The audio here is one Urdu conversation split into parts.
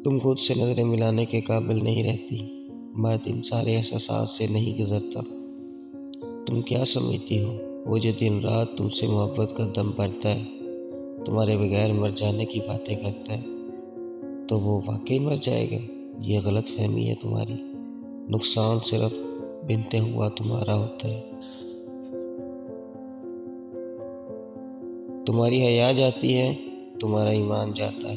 تم خود سے نظریں ملانے کے قابل نہیں رہتی، مرد ان سارے احساسات سے نہیں گزرتا۔ تم کیا سمجھتی ہو وہ جو دن رات تم سے محبت کا دم بھرتا ہے، تمہارے بغیر مر جانے کی باتیں کرتا ہے، تو وہ واقعی مر جائے گا؟ یہ غلط فہمی ہے تمہاری۔ نقصان صرف بنتے ہوا تمہارا ہوتا ہے۔ تمہاری حیا جاتی ہے، تمہارا ایمان جاتا ہے،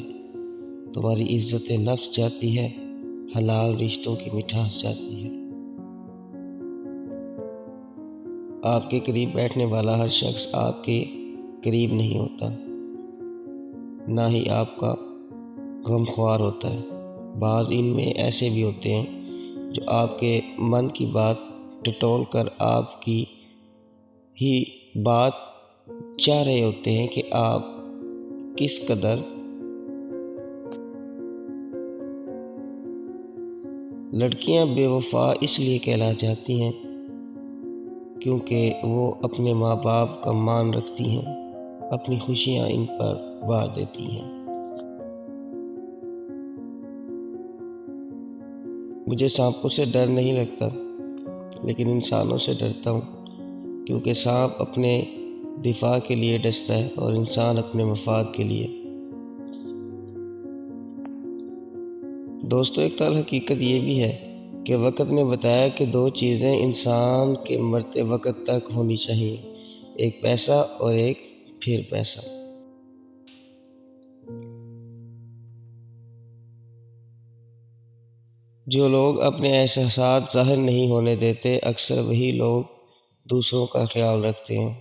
تمہاری عزت نفس جاتی ہے، حلال رشتوں کی مٹھاس جاتی ہے۔ آپ کے قریب بیٹھنے والا ہر شخص آپ کے قریب نہیں ہوتا، نہ ہی آپ کا غمخوار ہوتا ہے۔ بعض ان میں ایسے بھی ہوتے ہیں جو آپ کے من کی بات ٹٹول کر آپ کی ہی بات چاہ رہے ہوتے ہیں کہ آپ کس قدر لڑکیاں بے وفا اس لیے کہلا جاتی ہیں کیونکہ وہ اپنے ماں باپ کا مان رکھتی ہیں، اپنی خوشیاں ان پر وار دیتی ہیں۔ مجھے سانپوں سے ڈر نہیں لگتا، لیکن انسانوں سے ڈرتا ہوں، کیونکہ سانپ اپنے دفاع کے لیے ڈستا ہے اور انسان اپنے مفاد کے لیے۔ دوستو، ایک تلخ حقیقت یہ بھی ہے کہ وقت نے بتایا کہ دو چیزیں انسان کے مرتے وقت تک ہونی چاہیے، ایک پیسہ اور ایک پھر پیسہ۔ جو لوگ اپنے احساسات ظاہر نہیں ہونے دیتے، اکثر وہی لوگ دوسروں کا خیال رکھتے ہیں۔